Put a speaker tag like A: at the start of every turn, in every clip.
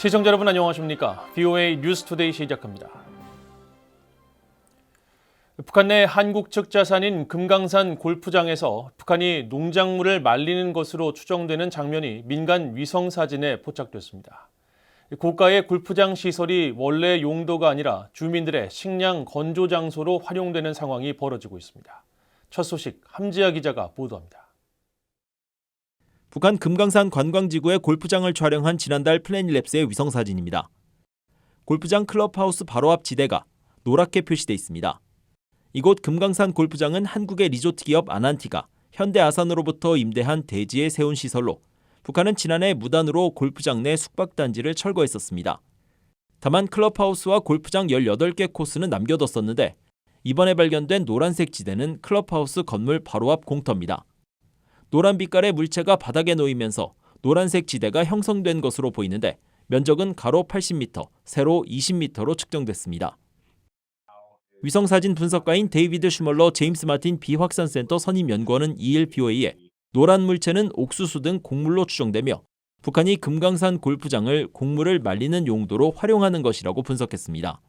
A: 시청자 여러분 안녕하십니까? VOA 뉴스투데이 시작합니다. 북한 내 한국 측 자산인 금강산 골프장에서 북한이 농작물을 말리는 것으로 추정되는 장면이 민간 위성 사진에 포착됐습니다. 고가의 골프장 시설이 원래 용도가 아니라 주민들의 식량 건조 장소로 활용되는 상황이 벌어지고 있습니다. 첫 소식 함지아 기자가 보도합니다.
B: 북한 금강산 관광지구의 골프장을 촬영한 지난달 플래닛랩스의 위성사진입니다. 골프장 클럽하우스 바로 앞 지대가 노랗게 표시돼 있습니다. 이곳 금강산 골프장은 한국의 리조트 기업 아난티가 현대아산으로부터 임대한 대지에 세운 시설로 북한은 지난해 무단으로 골프장 내 숙박단지를 철거했었습니다. 다만 클럽하우스와 골프장 18개 코스는 남겨뒀었는데 이번에 발견된 노란색 지대는 클럽하우스 건물 바로 앞 공터입니다. 노란 빛깔의 물체가 바닥에 놓이면서 노란색 지대가 형성된 것으로 보이는데 면적은 가로 80m, 세로 20m로 측정됐습니다. 위성사진 분석가인 데이비드 슈멀러 제임스 마틴 비확산센터 선임 연구원은 2일 BOA에 노란 물체는 옥수수 등 곡물로 추정되며 북한이 금강산 골프장을 곡물을 말리는 용도로 활용하는 것이라고 분석했습니다.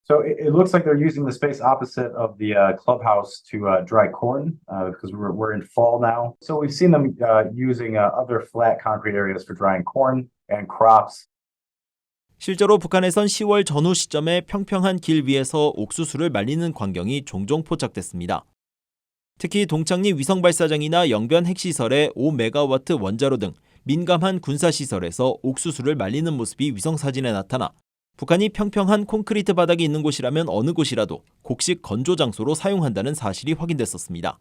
C: So it looks like they're using the space opposite of the clubhouse to dry corn because we're in fall now. So we've seen them using other flat concrete areas for drying corn and crops.
B: 실제로 북한에선 10월 전후 시점에 평평한 길 위에서 옥수수를 말리는 광경이 종종 포착됐습니다. 특히 동창리 위성발사장이나 영변 핵시설의 5메가와트 원자로 등 민감한 군사시설에서 옥수수를 말리는 모습이 위성사진에 나타나 북한이 평평한 콘크리트 바닥이 있는 곳이라면 어느 곳이라도 곡식 건조 장소로 사용한다는 사실이 확인됐었습니다.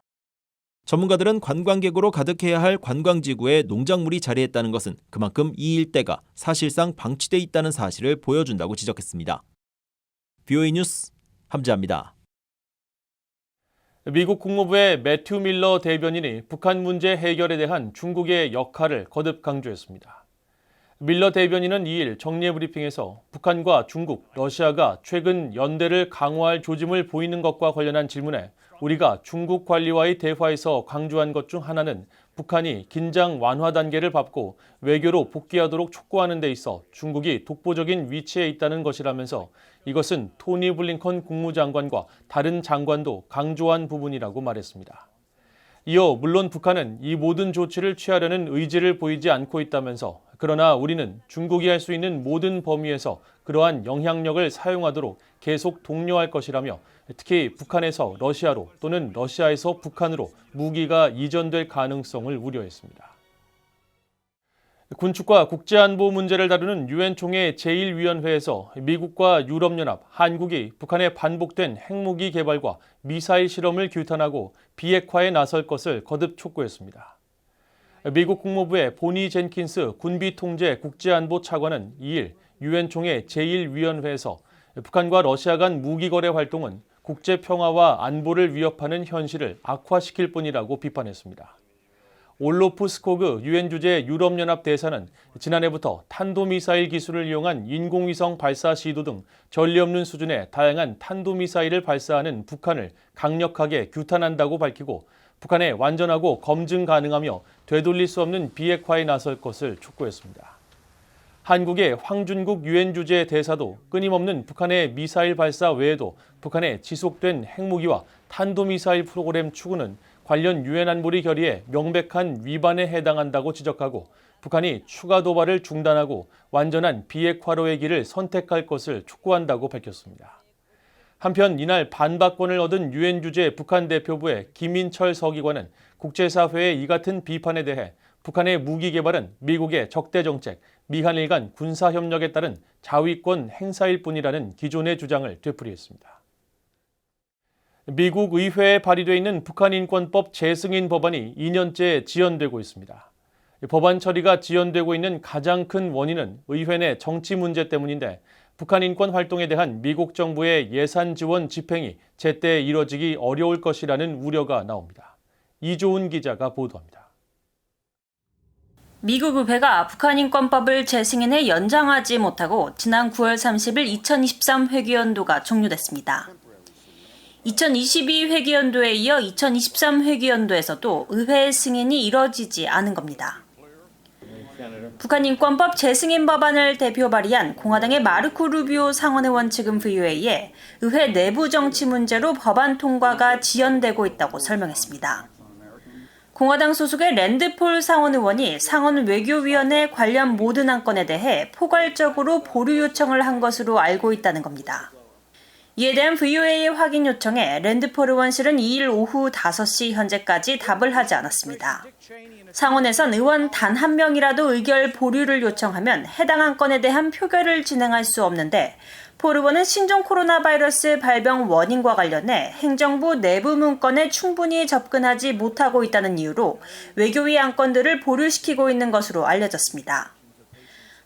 B: 전문가들은 관광객으로 가득해야 할 관광지구에 농작물이 자리했다는 것은 그만큼 이 일대가 사실상 방치돼 있다는 사실을 보여준다고 지적했습니다. VOA 뉴스 함지아입니다.
A: 미국 국무부의 매튜 밀러 대변인이 북한 문제 해결에 대한 중국의 역할을 거듭 강조했습니다. 밀러 대변인은 2일 정례 브리핑에서 북한과 중국, 러시아가 최근 연대를 강화할 조짐을 보이는 것과 관련한 질문에 우리가 중국 관리와의 대화에서 강조한 것 중 하나는 북한이 긴장 완화 단계를 밟고 외교로 복귀하도록 촉구하는 데 있어 중국이 독보적인 위치에 있다는 것이라면서 이것은 토니 블링컨 국무장관과 다른 장관도 강조한 부분이라고 말했습니다. 이어 물론 북한은 이 모든 조치를 취하려는 의지를 보이지 않고 있다면서 그러나 우리는 중국이 할 수 있는 모든 범위에서 그러한 영향력을 사용하도록 계속 독려할 것이라며 특히 북한에서 러시아로 또는 러시아에서 북한으로 무기가 이전될 가능성을 우려했습니다. 군축과 국제안보 문제를 다루는 유엔 총회 제1위원회에서 미국과 유럽연합, 한국이 북한의 반복된 핵무기 개발과 미사일 실험을 규탄하고 비핵화에 나설 것을 거듭 촉구했습니다. 미국 국무부의 보니 젠킨스 군비통제 국제안보 차관은 2일 유엔 총회 제1위원회에서 북한과 러시아 간 무기거래 활동은 국제평화와 안보를 위협하는 현실을 악화시킬 뿐이라고 비판했습니다. 올로프 스코그 유엔 주재 유럽연합 대사는 지난해부터 탄도미사일 기술을 이용한 인공위성 발사 시도 등 전례 없는 수준의 다양한 탄도미사일을 발사하는 북한을 강력하게 규탄한다고 밝히고 북한의 완전하고 검증 가능하며 되돌릴 수 없는 비핵화에 나설 것을 촉구했습니다. 한국의 황준국 유엔 주재 대사도 끊임없는 북한의 미사일 발사 외에도 북한의 지속된 핵무기와 탄도미사일 프로그램 추구는 관련 유엔 안보리 결의에 명백한 위반에 해당한다고 지적하고 북한이 추가 도발을 중단하고 완전한 비핵화로의 길을 선택할 것을 촉구한다고 밝혔습니다. 한편 이날 반박권을 얻은 유엔 주재 북한 대표부의 김인철 서기관은 국제사회의 이 같은 비판에 대해 북한의 무기 개발은 미국의 적대 정책, 미한일 간 군사협력에 따른 자위권 행사일 뿐이라는 기존의 주장을 되풀이했습니다. 미국 의회에 발의돼 있는 북한인권법 재승인 법안이 2년째 지연되고 있습니다. 법안 처리가 지연되고 있는 가장 큰 원인은 의회 내 정치 문제 때문인데 북한 인권 활동에 대한 미국 정부의 예산 지원 집행이 제때 이뤄지기 어려울 것이라는 우려가 나옵니다. 이조은 기자가 보도합니다.
D: 미국 의회가 북한인권법을 재승인해 연장하지 못하고 지난 9월 30일 2023 회기연도가 종료됐습니다. 2022 회기연도에 이어 2023 회기연도에서도 의회 승인이 이뤄지지 않은 겁니다. 북한 인권법 재승인 법안을 대표 발의한 공화당의 마르코 루비오 상원의원 측은 VOA에 의회 내부 정치 문제로 법안 통과가 지연되고 있다고 설명했습니다. 공화당 소속의 랜드폴 상원의원이 상원 외교위원회 관련 모든 안건에 대해 포괄적으로 보류 요청을 한 것으로 알고 있다는 겁니다. 이에 대한 VOA의 확인 요청에 랜드폴 의원실은 2일 오후 5시 현재까지 답을 하지 않았습니다. 상원에선 의원 단 한 명이라도 의결 보류를 요청하면 해당 안건에 대한 표결을 진행할 수 없는데 폴 의원은 신종 코로나 바이러스 발병 원인과 관련해 행정부 내부 문건에 충분히 접근하지 못하고 있다는 이유로 외교위 안건들을 보류시키고 있는 것으로 알려졌습니다.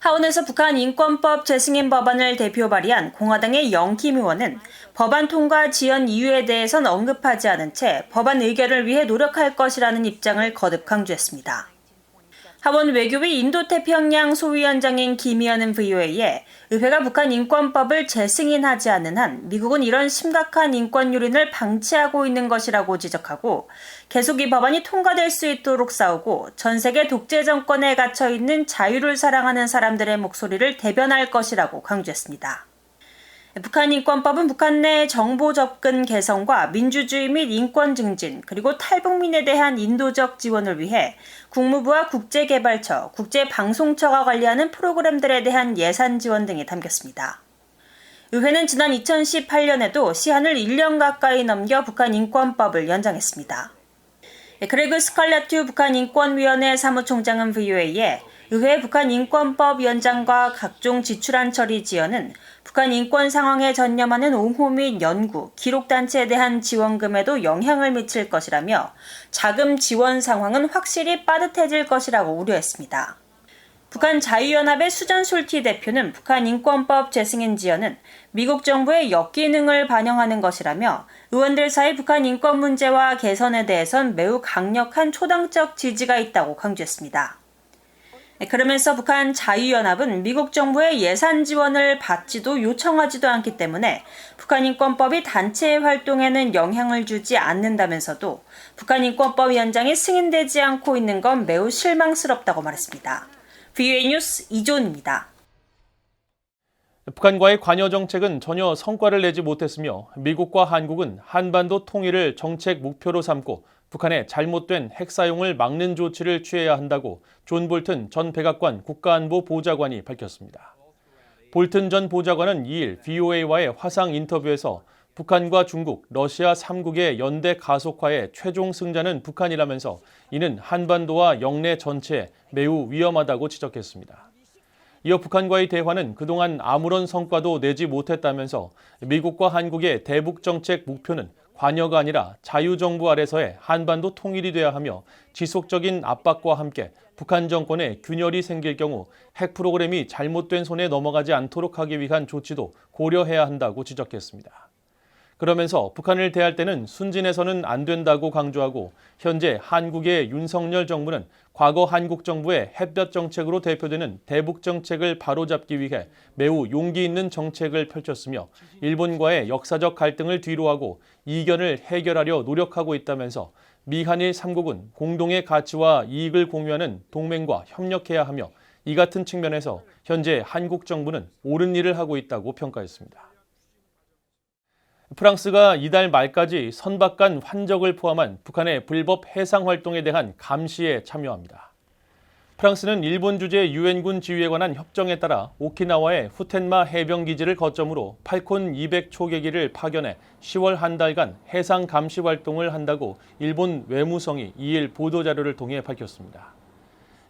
D: 하원에서 북한 인권법 재승인 법안을 대표 발의한 공화당의 영킴 의원은 법안 통과 지연 이유에 대해선 언급하지 않은 채 법안 의결을 위해 노력할 것이라는 입장을 거듭 강조했습니다. 하원 외교위 인도태평양 소위원장인 김 의원은 VOA에 의회가 북한 인권법을 재승인하지 않는 한 미국은 이런 심각한 인권 유린을 방치하고 있는 것이라고 지적하고 계속 이 법안이 통과될 수 있도록 싸우고 전 세계 독재 정권에 갇혀 있는 자유를 사랑하는 사람들의 목소리를 대변할 것이라고 강조했습니다. 북한 인권법은 북한 내 정보 접근 개선과 민주주의 및 인권 증진 그리고 탈북민에 대한 인도적 지원을 위해 국무부와 국제개발처, 국제방송처가 관리하는 프로그램들에 대한 예산 지원 등이 담겼습니다. 의회는 지난 2018년에도 시한을 1년 가까이 넘겨 북한 인권법을 연장했습니다. 그레그 스칼레트 북한 인권위원회 사무총장은 VOA에 의회 북한 인권법 연장과 각종 지출안 처리 지연은 북한 인권 상황에 전념하는 옹호 및 연구, 기록단체에 대한 지원금에도 영향을 미칠 것이라며 자금 지원 상황은 확실히 빠듯해질 것이라고 우려했습니다. 북한 자유연합의 수전 솔티 대표는 북한 인권법 재승인 지연은 미국 정부의 역기능을 반영하는 것이라며 의원들 사이 북한 인권 문제와 개선에 대해선 매우 강력한 초당적 지지가 있다고 강조했습니다. 그러면서 북한 자유연합은 미국 정부의 예산 지원을 받지도 요청하지도 않기 때문에 북한 인권법이 단체의 활동에는 영향을 주지 않는다면서도 북한 인권법 연장이 승인되지 않고 있는 건 매우 실망스럽다고 말했습니다. VOA 뉴스 이존입니다.
A: 북한과의 관여 정책은 전혀 성과를 내지 못했으며 미국과 한국은 한반도 통일을 정책 목표로 삼고 북한의 잘못된 핵 사용을 막는 조치를 취해야 한다고 존 볼튼 전 백악관 국가안보 보좌관이 밝혔습니다. 볼튼 전 보좌관은 2일 VOA와의 화상 인터뷰에서 북한과 중국, 러시아 3국의 연대 가속화의 최종 승자는 북한이라면서 이는 한반도와 영내 전체에 매우 위험하다고 지적했습니다. 이어 북한과의 대화는 그동안 아무런 성과도 내지 못했다면서 미국과 한국의 대북 정책 목표는 관여가 아니라 자유정부 아래서의 한반도 통일이 돼야 하며 지속적인 압박과 함께 북한 정권에 균열이 생길 경우 핵 프로그램이 잘못된 손에 넘어가지 않도록 하기 위한 조치도 고려해야 한다고 지적했습니다. 그러면서 북한을 대할 때는 순진해서는 안 된다고 강조하고 현재 한국의 윤석열 정부는 과거 한국 정부의 햇볕 정책으로 대표되는 대북 정책을 바로잡기 위해 매우 용기 있는 정책을 펼쳤으며 일본과의 역사적 갈등을 뒤로하고 이견을 해결하려 노력하고 있다면서 미한일 3국은 공동의 가치와 이익을 공유하는 동맹과 협력해야 하며 이 같은 측면에서 현재 한국 정부는 옳은 일을 하고 있다고 평가했습니다. 프랑스가 이달 말까지 선박간 환적을 포함한 북한의 불법 해상 활동에 대한 감시에 참여합니다. 프랑스는 일본 주재 유엔군 지휘에 관한 협정에 따라 오키나와의 후텐마 해병기지를 거점으로 팔콘 200 초계기를 파견해 10월 한 달간 해상 감시 활동을 한다고 일본 외무성이 2일 보도자료를 통해 밝혔습니다.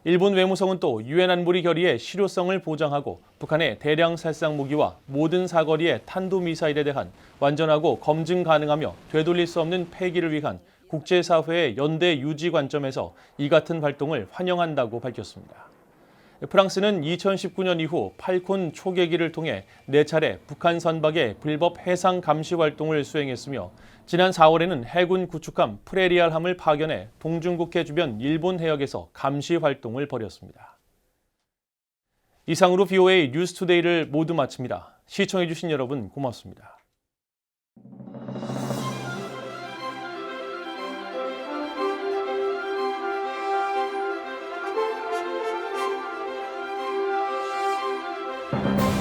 A: 일본 외무성은 또 유엔 안보리 결의의 실효성을 보장하고 북한의 대량 살상 무기와 모든 사거리의 탄도미사일에 대한 완전하고 검증 가능하며 되돌릴 수 없는 폐기를 위한 국제사회의 연대 유지 관점에서 이 같은 활동을 환영한다고 밝혔습니다. 프랑스는 2019년 이후 팔콘 초계기를 통해 4차례 북한 선박의 불법 해상 감시 활동을 수행했으며 지난 4월에는 해군 구축함 프레리알함을 파견해 동중국해 주변 일본 해역에서 감시 활동을 벌였습니다. 이상으로 VOA 뉴스투데이를 모두 마칩니다. 시청해주신 여러분 고맙습니다.
C: you.